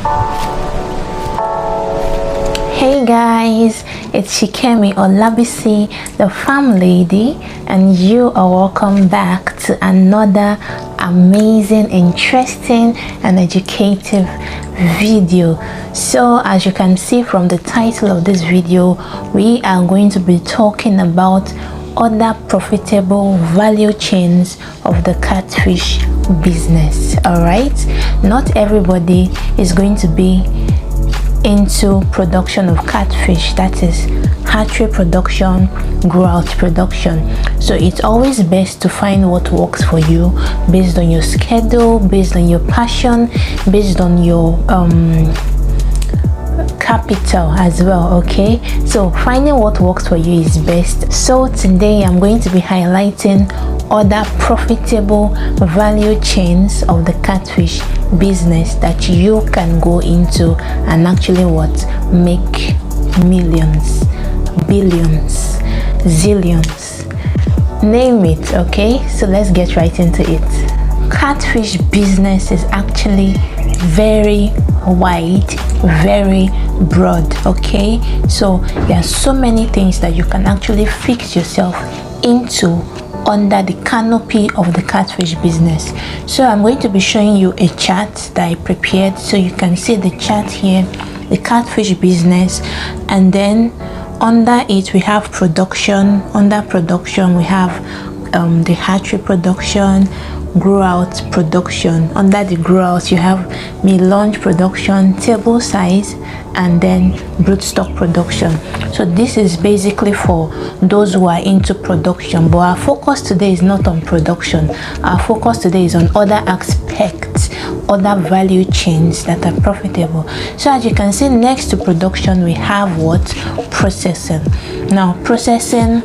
Hey guys, it's Shikemi Olabisi, the farm lady, and you are welcome back to another amazing, interesting and educative video. So as you can see from the title of this video, we are going to be talking about other profitable value chains of the catfish business. All right, not everybody is going to be into production of catfish, that is hatchery production, grow out production. So it's always best to find what works for you based on your schedule, based on your passion, based on your capital as well. Okay, so finding what works for you is best. So today I'm going to be highlighting other profitable value chains of the catfish business that you can go into and actually make millions, billions, zillions, name it. Okay, so let's get right into it. Catfish business is actually very wide, very broad. Okay, so there are so many things that you can actually fix yourself into under the canopy of the catfish business. So I'm going to be showing you a chart that I prepared, so you can see the chart here, the catfish business, and then under it we have production. Under production we have the hatchery production, grow out production. Under the grow out you have meal-launch production, table size, and then broodstock production. So this is basically for those who are into production, but our focus today is not on production. Our focus today is on other aspects, other value chains that are profitable. So as you can see, next to production we have what? Processing. Now processing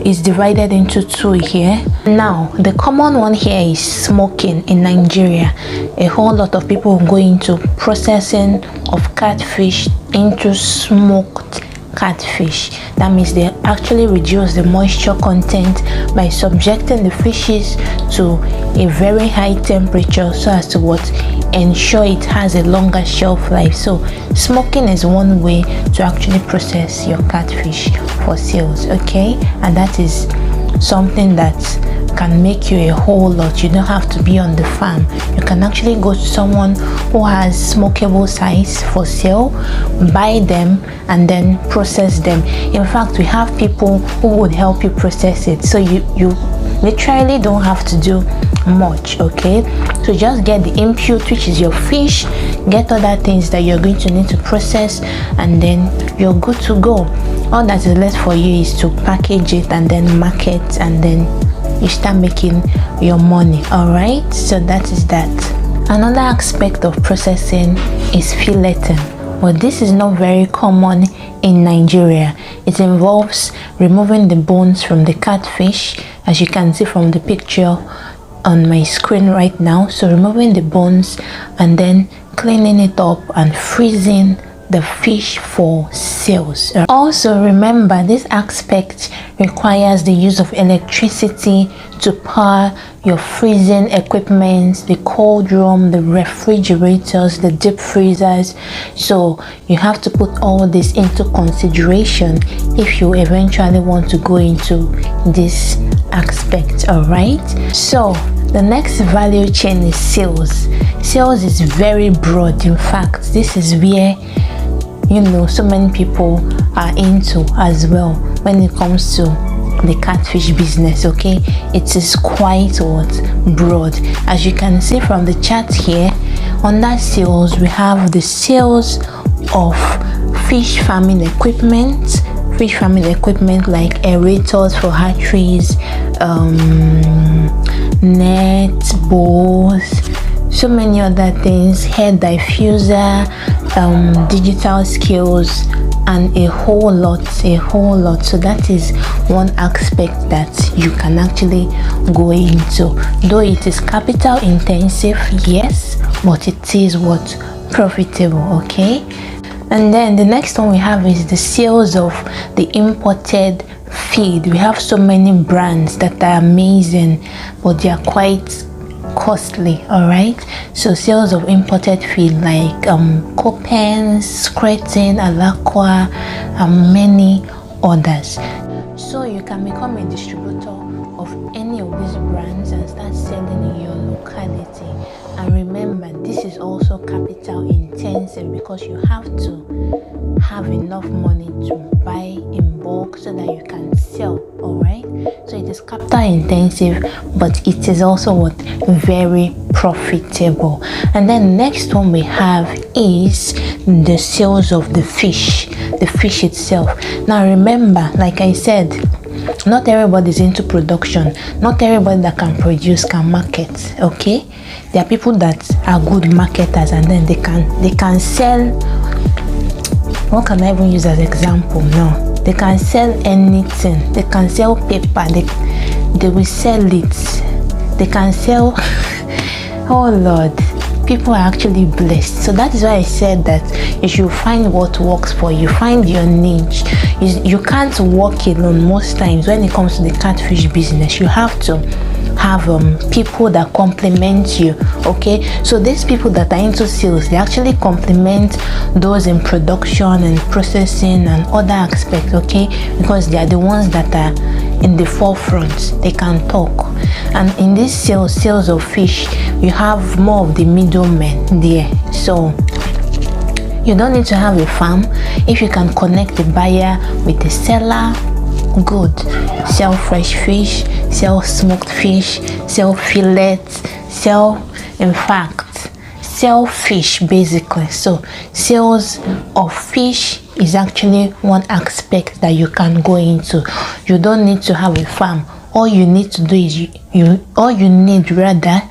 is divided into two here. Now the common one here is smoking. In Nigeria, a whole lot of people go into processing of catfish into smoked catfish. That means they actually reduce the moisture content by subjecting the fishes to a very high temperature so as to ensure it has a longer shelf life. So smoking is one way to actually process your catfish for sales. Okay, and that is something that can make you a whole lot. You don't have to be on the farm. You can actually go to someone who has smokable size for sale, buy them, and then process them. In fact, we have people who would help you process it, so you literally don't have to do much. Okay, so just get the input, which is your fish, get other things that you're going to need to process, and then you're good to go. All that is left for you is to package it and then market, and then you start making your money. All right, so that is that. Another aspect of processing is filleting, but this is not very common in Nigeria. It involves removing the bones from the catfish, as you can see from the picture on my screen right now. So removing the bones and then cleaning it up and freezing the fish for sales. Also remember, this aspect requires the use of electricity to power your freezing equipment, the cold room, the refrigerators, the deep freezers. So you have to put all this into consideration if you eventually want to go into this aspect. All right, so the next value chain is sales. Sales is very broad. In fact, this is where so many people are into as well when it comes to the catfish business. Okay, it is quite broad. As you can see from the chart here, under sales we have the sales of fish farming equipment like aerators for hatcheries, nets, bowls, so many other things, hair diffuser, digital scales, and a whole lot. So that is one aspect that you can actually go into, though it is capital intensive, yes, but it is profitable. Okay, and then the next one we have is the sales of the imported feed. We have so many brands that are amazing, but they are quite costly. All right, so sales of imported feed like Copens, Scretin, Alaqua, and many others. So you can become a distributor of any of these brands and start selling in your locality. And remember, this is also capital intensive because you have to have enough money to buy in bulk so that you can sell. All right, so it is capital intensive, but it is also what very profitable. And then next one we have is the sales of the fish itself. Now remember, like I said, not everybody is into production. Not everybody that can produce can market. Okay, there are people that are good marketers, and then they can sell. What can I even use as example now? They can sell anything. They can sell paper. They will sell it. They can sell. Oh Lord, people are actually blessed. So that is why I said that you should find what works for you. Find your niche. You can't work alone most times when it comes to the catfish business. You have to have people that complement you. Okay, so these people that are into sales, they actually complement those in production and processing and other aspects. Okay, because they are the ones that are in the forefront. They can talk. And in this sales of fish, you have more of the middlemen there. So you don't need to have a farm. If you can connect the buyer with the seller, good. Sell fresh fish, sell smoked fish, sell fillets, sell fish basically. So sales of fish is actually one aspect that you can go into. You don't need to have a farm. All you need to do is all you need rather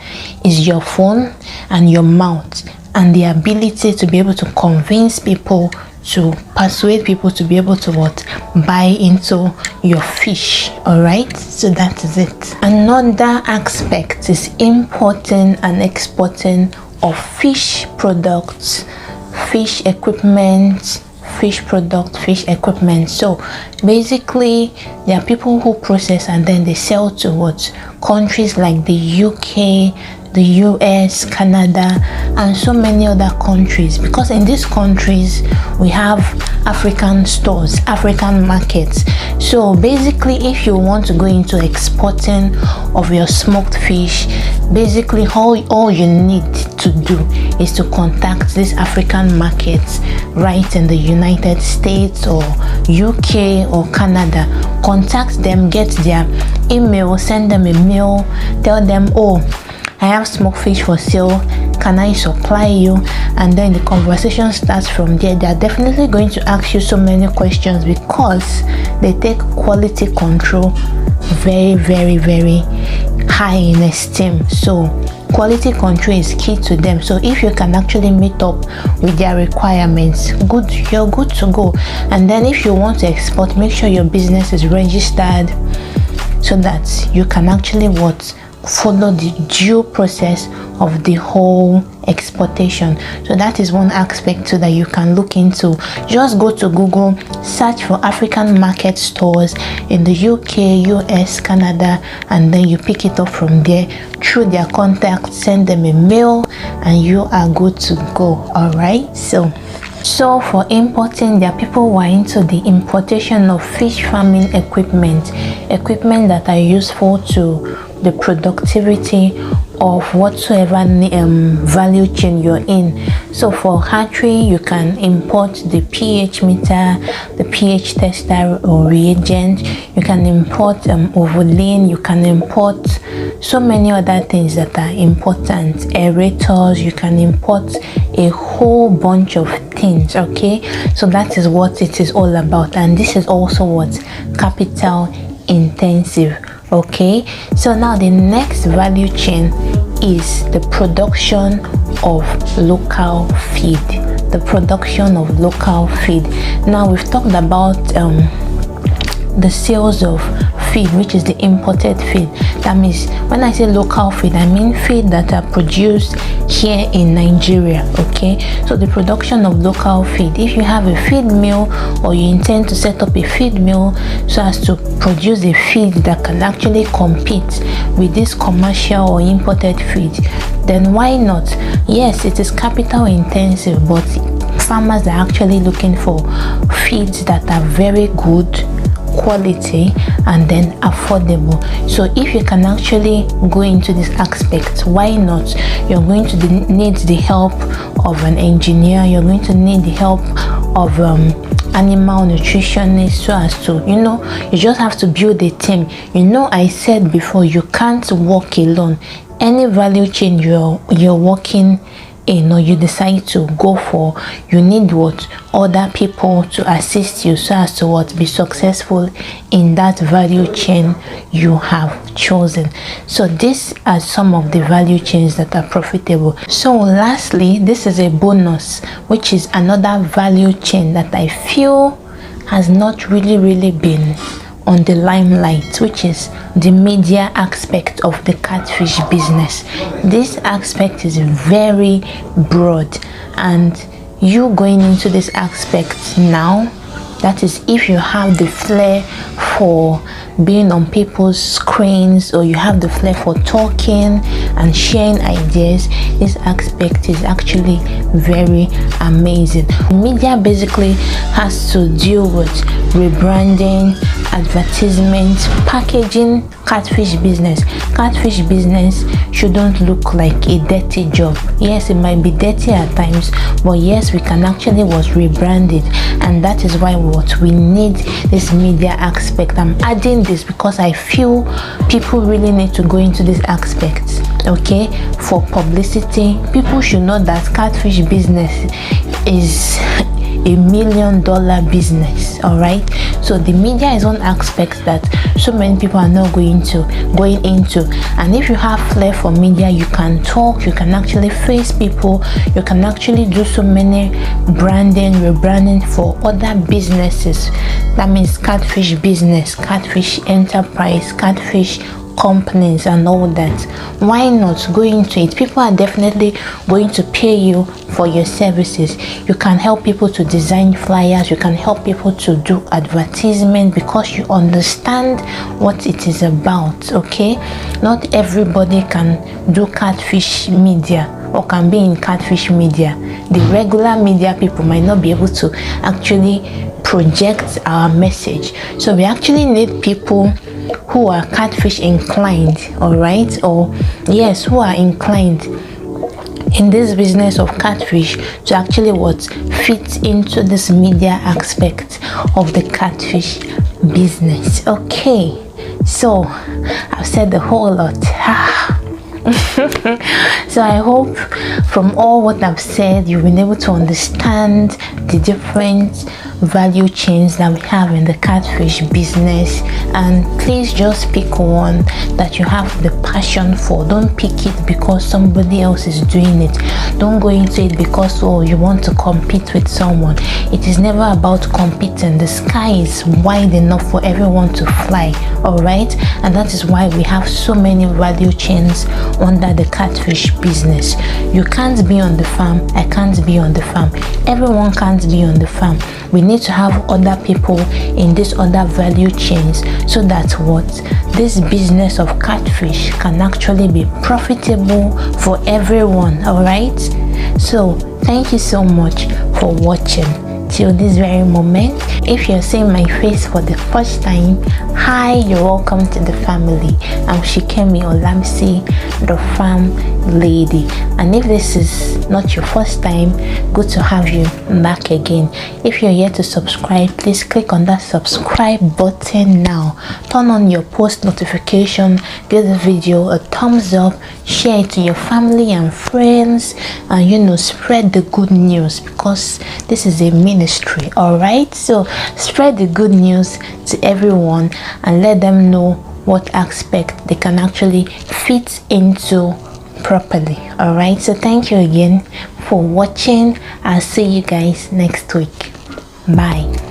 is your phone and your mouth and the ability to be able to convince people, to persuade people to be able to buy into your fish. All right, so that is it. Another aspect is importing and exporting of fish products, fish equipment, fish equipment. So basically there are people who process and then they sell to countries like the UK, the US, Canada, and so many other countries, because in these countries we have African stores, African markets. So basically if you want to go into exporting of your smoked fish, basically all you need to do is to contact these African markets right in the United States or UK or Canada. Contact them, get their email, send them a mail, tell them, oh, I have smoked fish for sale, can I supply you? And then the conversation starts from there. They are definitely going to ask you so many questions because they take quality control very, very, very high in esteem. So quality control is key to them. So if you can actually meet up with their requirements, good, you're good to go. And then if you want to export, make sure your business is registered so that you can actually follow the due process of the whole exportation. So that is one aspect too that you can look into. Just go to Google, search for African market stores in the UK, US, Canada, and then you pick it up from there through their contact, send them a mail, and you are good to go. All right, so for importing, there are people who are into the importation of fish farming equipment that are useful to the productivity of whatsoever value chain you're in. So for hatchery, you can import the pH meter, the pH tester or reagent. You can import ovoline. You can import so many other things that are important, aerators. You can import a whole bunch of things. Okay, so that is what it is all about, and this is also capital intensive. Okay, so now the next value chain is the production of local feed. Now we've talked about the sales of feed, which is the imported feed. That means when I say local feed, I mean feed that are produced here in Nigeria. Okay, so the production of local feed, if you have a feed mill or you intend to set up a feed mill so as to produce a feed that can actually compete with this commercial or imported feed, then why not? Yes, it is capital intensive, but farmers are actually looking for feeds that are very good quality and then affordable. So if you can actually go into this aspect, why not? You're going to need the help of an engineer, you're going to need the help of animal nutritionist, so as to, you just have to build a team. I said before, you can't work alone. Any value chain you're working in or you decide to go for, you need other people to assist you so as to be successful in that value chain you have chosen. So these are some of the value chains that are profitable. So lastly, this is a bonus, which is another value chain that I feel has not really been on the limelight, which is the media aspect of the catfish business. This aspect is very broad, and you going into this aspect now, that is if you have the flair for being on people's screens, or you have the flair for talking and sharing ideas, this aspect is actually very amazing. Media basically has to deal with rebranding, advertisement, packaging. Catfish business shouldn't look like a dirty job. Yes, it might be dirty at times, but yes, we can actually rebrand it, and that is why we need this media aspect. I'm adding this because I feel people really need to go into this aspect. Okay, for publicity, people should know that catfish business is $1 million business. All right, so the media is one aspect that so many people are not going into, and if you have flair for media, you can talk, you can actually face people, you can actually do so many rebranding for other businesses. That means catfish business, catfish enterprise, catfish companies and all that. Why not go into it? People are definitely going to pay you for your services. You can help people to design flyers, you can help people to do advertisement because you understand what it is about. Okay, not everybody can do catfish media or can be in catfish media. The regular media people might not be able to actually project our message, so we actually need people who are catfish inclined, all right, or yes, who are inclined in this business of catfish to actually fit into this media aspect of the catfish business. Okay, so I've said a whole lot. So I hope from all what I've said, you've been able to understand the different value chains that we have in the catfish business, and please just pick one that you have the passion for. Don't pick it because somebody else is doing it. Don't go into it because you want to compete with someone. It is never about competing. The sky is wide enough for everyone to fly, all right, and that is why we have so many value chains under the catfish business. You can't be on the farm, I can't be on the farm, everyone can't be on the farm. We need to have other people in these other value chains so that this business of catfish can actually be profitable for everyone. All right, so thank you so much for watching till this very moment. If you're seeing my face for the first time, hi, you're welcome to the family. I'm Shikemi Olamsi, the farm lady, and if this is not your first time, good to have you back again. If you're yet to subscribe, please click on that subscribe button now. Turn on your post notification, give the video a thumbs up, share it to your family and friends, and spread the good news, because this is a ministry. All right, so spread the good news to everyone and let them know what aspect they can actually fit into properly. All right, so thank you again for watching. I'll see you guys next week. Bye.